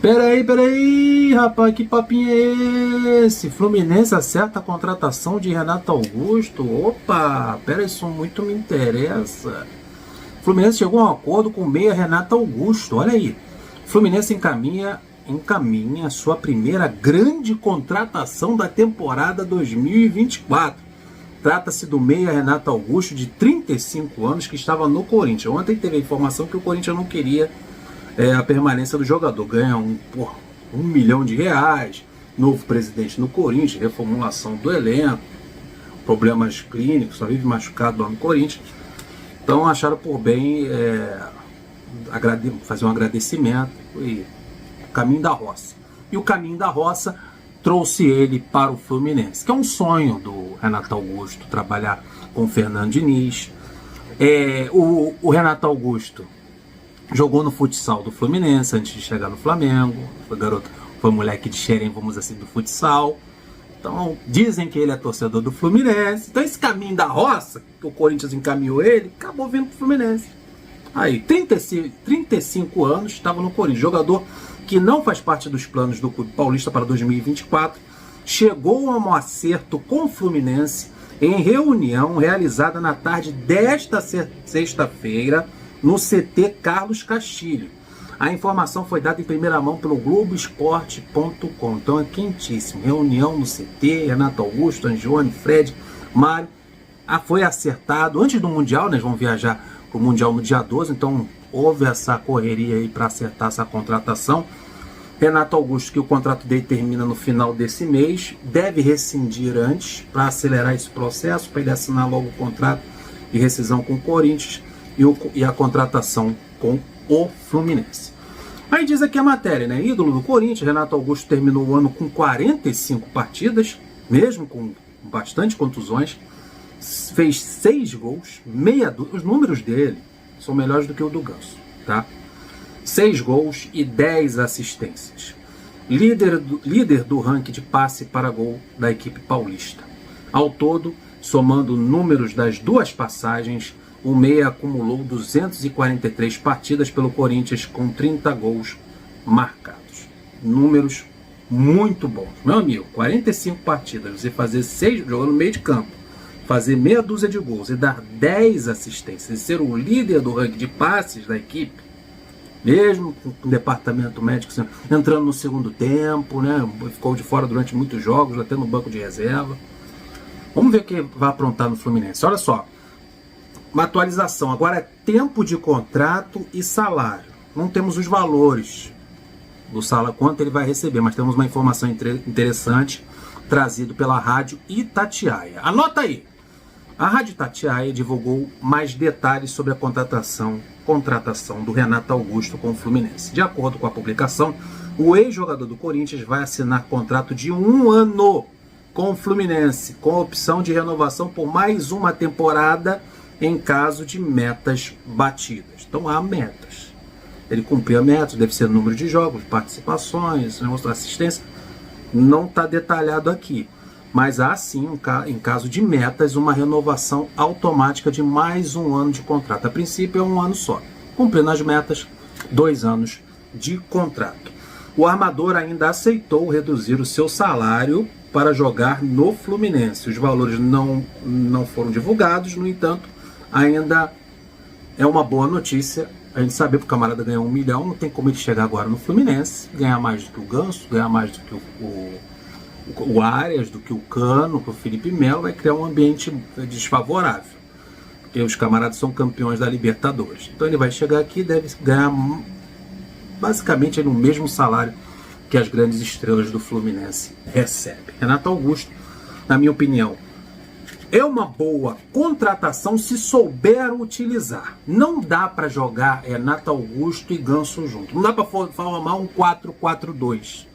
Peraí, rapaz, que papinho é esse? Fluminense acerta a contratação de Renato Augusto? Opa, peraí, isso muito me interessa. Fluminense chegou a um acordo com o meia Renato Augusto, olha aí. Fluminense encaminha sua primeira grande contratação da temporada 2024. Trata-se do meia Renato Augusto, de 35 anos, que estava no Corinthians. Ontem teve a informação que o Corinthians não queria a permanência do jogador. Ganha R$ 1 milhão, novo presidente no Corinthians, reformulação do elenco, problemas clínicos, só vive machucado lá no Corinthians. Então acharam por bem fazer um agradecimento e o caminho da roça. E o caminho da roça trouxe ele para o Fluminense, que é um sonho do Renato Augusto, trabalhar com o Fernando Diniz. O Renato Augusto jogou no futsal do Fluminense antes de chegar no Flamengo. Foi moleque de xerém, vamos assim, do futsal. Então, dizem que ele é torcedor do Fluminense. Então, esse caminho da roça, que o Corinthians encaminhou ele, acabou vindo pro Fluminense. Aí, 35 anos, estava no Corinthians. Jogador que não faz parte dos planos do Clube Paulista para 2024. Chegou a um acerto com o Fluminense em reunião realizada na tarde desta sexta-feira no CT Carlos Castilho. A informação foi dada em primeira mão pelo Globoesporte.com. Então é quentíssimo. Reunião no CT, Renato Augusto, Angione, Fred, Mário. Foi acertado. Antes do Mundial, né, eles vão viajar para o Mundial no dia 12. Então houve essa correria aí para acertar essa contratação. Renato Augusto, que o contrato dele termina no final desse mês, deve rescindir antes para acelerar esse processo, para ele assinar logo o contrato de rescisão com o Corinthians e a contratação com o Fluminense. Aí diz aqui a matéria, né? Ídolo do Corinthians, Renato Augusto terminou o ano com 45 partidas, mesmo com bastante contusões, fez 6 gols, os números dele são melhores do que o do Ganso, tá? 6 gols e 10 assistências. Líder do ranking de passe para gol da equipe paulista. Ao todo, somando números das duas passagens, o meia acumulou 243 partidas pelo Corinthians com 30 gols marcados. Números muito bons. Meu amigo, 45 partidas, você fazer 6 jogando no meio de campo, fazer meia dúzia de gols e dar 10 assistências, e ser o líder do ranking de passes da equipe, mesmo com o departamento médico entrando no segundo tempo, né? Ficou de fora durante muitos jogos, até no banco de reserva. Vamos ver o que vai aprontar no Fluminense. Olha só. Uma atualização, agora é tempo de contrato e salário. Não temos os valores do salário, quanto ele vai receber, mas temos uma informação interessante trazida pela Rádio Itatiaia. Anota aí! A Rádio Itatiaia divulgou mais detalhes sobre a contratação do Renato Augusto com o Fluminense. De acordo com a publicação, o ex-jogador do Corinthians vai assinar contrato de 1 ano com o Fluminense, com a opção de renovação por mais uma temporada em caso de metas batidas. Então há metas. Ele cumpriu a meta, deve ser número de jogos, participações, assistência. Não está detalhado aqui. Mas há sim, em caso de metas, uma renovação automática de mais um ano de contrato. A princípio é 1 ano só. Cumprindo as metas, 2 anos de contrato. O armador ainda aceitou reduzir o seu salário para jogar no Fluminense. Os valores não foram divulgados, no entanto, ainda é uma boa notícia a gente saber que o camarada ganhou 1 milhão, não tem como ele chegar agora no Fluminense, ganhar mais do que o Ganso, ganhar mais do que o Arias, do que o Cano, que o Felipe Melo, vai criar um ambiente desfavorável, porque os camaradas são campeões da Libertadores. Então ele vai chegar aqui e deve ganhar basicamente no mesmo salário que as grandes estrelas do Fluminense recebem. Renato Augusto, na minha opinião, é uma boa contratação se souber utilizar. Não dá para jogar Renato Augusto e Ganso junto. Não dá para formar um 4-4-2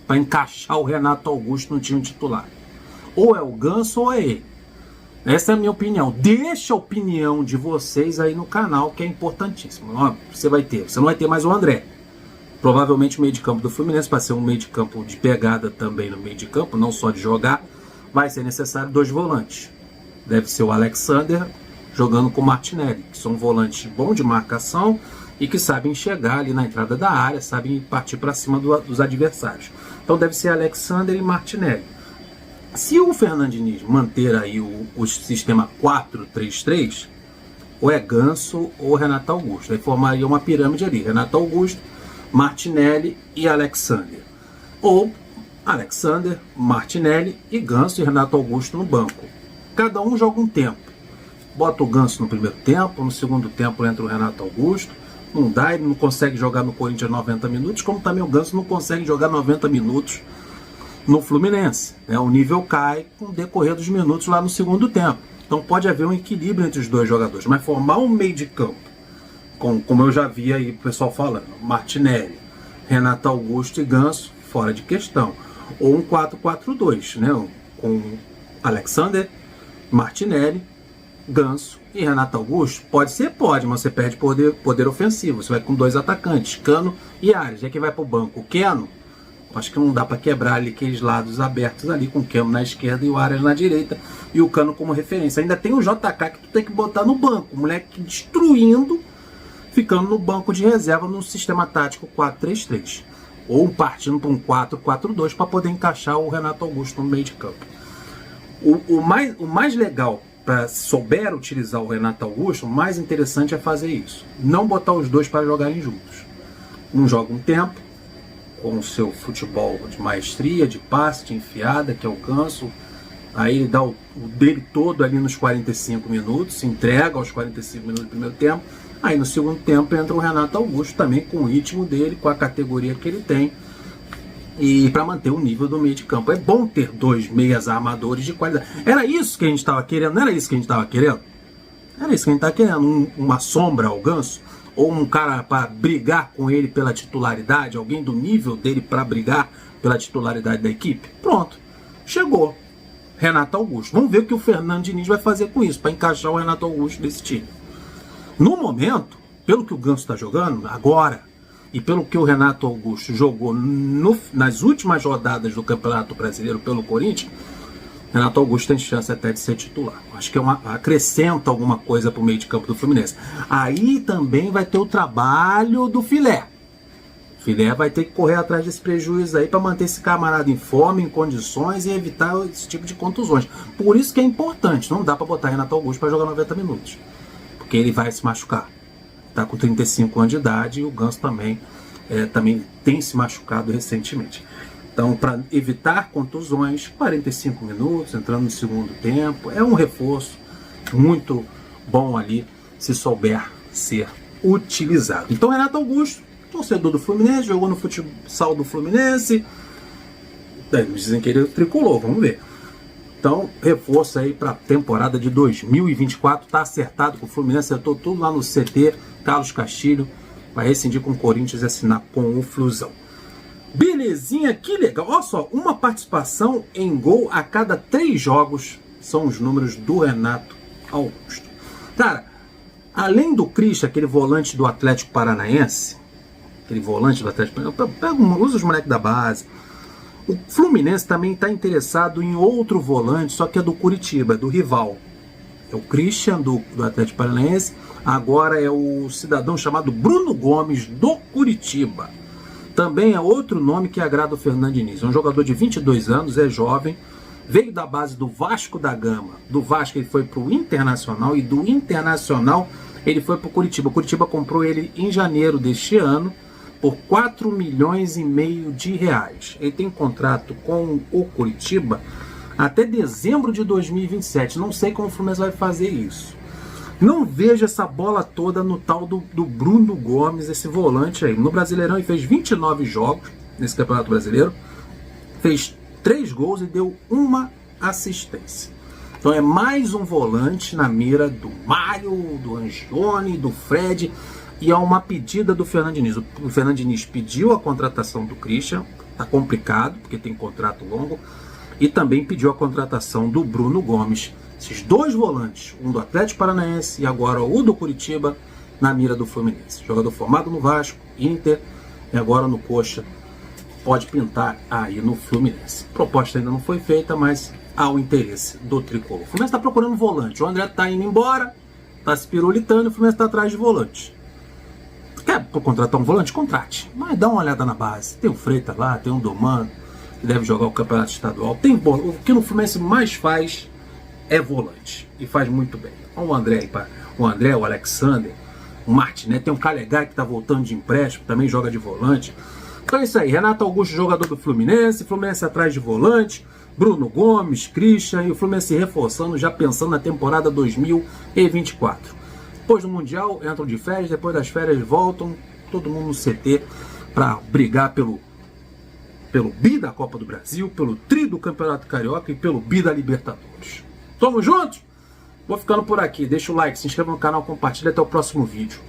para encaixar o Renato Augusto no time titular. Ou é o Ganso ou é ele. Essa é a minha opinião. Deixa a opinião de vocês aí no canal, que é importantíssimo. Você não vai ter mais o André. Provavelmente o meio de campo do Fluminense vai ser um meio de campo de pegada também no meio de campo, não só de jogar. Vai ser necessário 2 volantes. Deve ser o Alexander jogando com o Martinelli, que são volantes bons de marcação e que sabem chegar ali na entrada da área, sabem partir para cima dos adversários. Então deve ser Alexander e Martinelli. Se o Fernando Diniz manter aí o sistema 4-3-3, ou é Ganso ou Renato Augusto. Aí formaria uma pirâmide ali, Renato Augusto, Martinelli e Alexander. Ou Alexander, Martinelli e Ganso e Renato Augusto no banco. Cada um joga um tempo. Bota o Ganso no primeiro tempo, no segundo tempo entra o Renato Augusto. Não dá, ele não consegue jogar no Corinthians 90 minutos, como também o Ganso não consegue jogar 90 minutos no Fluminense. O nível cai com o decorrer dos minutos lá no segundo tempo. Então pode haver um equilíbrio entre os dois jogadores, mas formar um meio de campo, como eu já vi aí o pessoal falando, Martinelli, Renato Augusto e Ganso, fora de questão. Ou um 4-4-2, né? Com Alexander, Martinelli, Ganso e Renato Augusto. Pode ser, pode, mas você perde poder ofensivo. Você vai com dois atacantes, Cano e Ares. Já que vai para o banco o Keno, acho que não dá para quebrar ali aqueles lados abertos ali, com o Keno na esquerda e o Ares na direita, e o Cano como referência. Ainda tem o JK que tu tem que botar no banco, o moleque destruindo, ficando no banco de reserva no sistema tático 4-3-3. Ou partindo para um 4-4-2 para poder encaixar o Renato Augusto no meio de campo. O mais legal, para souber utilizar o Renato Augusto, o mais interessante é fazer isso. Não botar os dois para jogarem juntos. Um joga um tempo, com o seu futebol de maestria, de passe, de enfiada, que é o Ganso. Aí ele dá o dele todo ali nos 45 minutos, se entrega aos 45 minutos do primeiro tempo. Aí no segundo tempo entra o Renato Augusto também com o ritmo dele, com a categoria que ele tem, e para manter o nível do meio de campo. É bom ter dois meias armadores de qualidade. Era isso que a gente estava querendo? Não era isso que a gente estava querendo? Era isso que a gente estava querendo, uma sombra ao Ganso, ou um cara para brigar com ele pela titularidade, alguém do nível dele para brigar pela titularidade da equipe. Pronto, chegou Renato Augusto. Vamos ver o que o Fernando Diniz vai fazer com isso, para encaixar o Renato Augusto nesse time. No momento, pelo que o Ganso está jogando agora, e pelo que o Renato Augusto jogou nas últimas rodadas do Campeonato Brasileiro pelo Corinthians, Renato Augusto tem chance até de ser titular. Acho que acrescenta alguma coisa para o meio de campo do Fluminense. Aí também vai ter o trabalho do Filé. O Filé vai ter que correr atrás desse prejuízo aí para manter esse camarada em forma, em condições e evitar esse tipo de contusões. Por isso que é importante. Não dá para botar Renato Augusto para jogar 90 minutos. Porque ele vai se machucar. Está com 35 anos de idade e o Ganso também tem se machucado recentemente. Então, para evitar contusões, 45 minutos, entrando no segundo tempo, é um reforço muito bom ali, se souber ser utilizado. Então, Renato Augusto, torcedor do Fluminense, jogou no futsal do Fluminense, dizem que ele é tricolor, vamos ver. Então, reforço aí para a temporada de 2024, tá acertado com o Fluminense, acertou tudo lá no CT, Carlos Castilho, vai rescindir com o Corinthians e assinar com o Flusão. Belezinha, que legal. Olha só, uma participação em gol a cada 3 jogos são os números do Renato Augusto. Cara, além do Christian, aquele volante do Atlético Paranaense, usa os moleques da base. O Fluminense também está interessado em outro volante, só que é do Curitiba, do rival. É o Christian do Atlético Paranaense, agora é o cidadão chamado Bruno Gomes do Curitiba. Também é outro nome que agrada o Fernando Diniz. É um jogador de 22 anos, é jovem, veio da base do Vasco da Gama. Do Vasco ele foi para o Internacional e do Internacional ele foi para o Curitiba. O Curitiba comprou ele em janeiro deste ano por 4,5 milhões de reais. Ele tem contrato com o Curitiba até dezembro de 2027. Não sei como o Fluminense vai fazer isso. Não vejo essa bola toda no tal do Bruno Gomes, esse volante aí. No Brasileirão ele fez 29 jogos nesse Campeonato Brasileiro, fez 3 gols e deu 1 assistência. Então é mais um volante na mira do Mário, do Angione, do Fred, e é uma pedida do Fernando Diniz. O Fernando Diniz pediu a contratação do Christian, tá complicado porque tem contrato longo, e também pediu a contratação do Bruno Gomes. Esses 2 volantes, um do Atlético Paranaense e agora o do Curitiba, na mira do Fluminense. Jogador formado no Vasco, Inter e agora no Coxa, pode pintar aí no Fluminense. A proposta ainda não foi feita, mas há o interesse do tricolor. O Fluminense está procurando volante. O André está indo embora, está se pirulitando e o Fluminense está atrás de volante. Quer contratar um volante? Contrate. Mas dá uma olhada na base. Tem o Freitas lá, tem o Domano, que deve jogar o campeonato estadual. Tem o que no Fluminense mais faz é volante. E faz muito bem. Olha o André aí, o André, o Alexander, o Martinez, tem um Calegari que está voltando de empréstimo, também joga de volante. Então é isso aí, Renato Augusto, jogador do Fluminense atrás de volante, Bruno Gomes, Christian, e o Fluminense reforçando, já pensando na temporada 2024. Depois do Mundial, entram de férias, depois das férias voltam, todo mundo no CT para brigar pelo bi da Copa do Brasil, pelo tri do Campeonato Carioca e pelo bi da Libertadores. Tamo juntos? Vou ficando por aqui, deixa o like, se inscreva no canal, compartilha, até o próximo vídeo.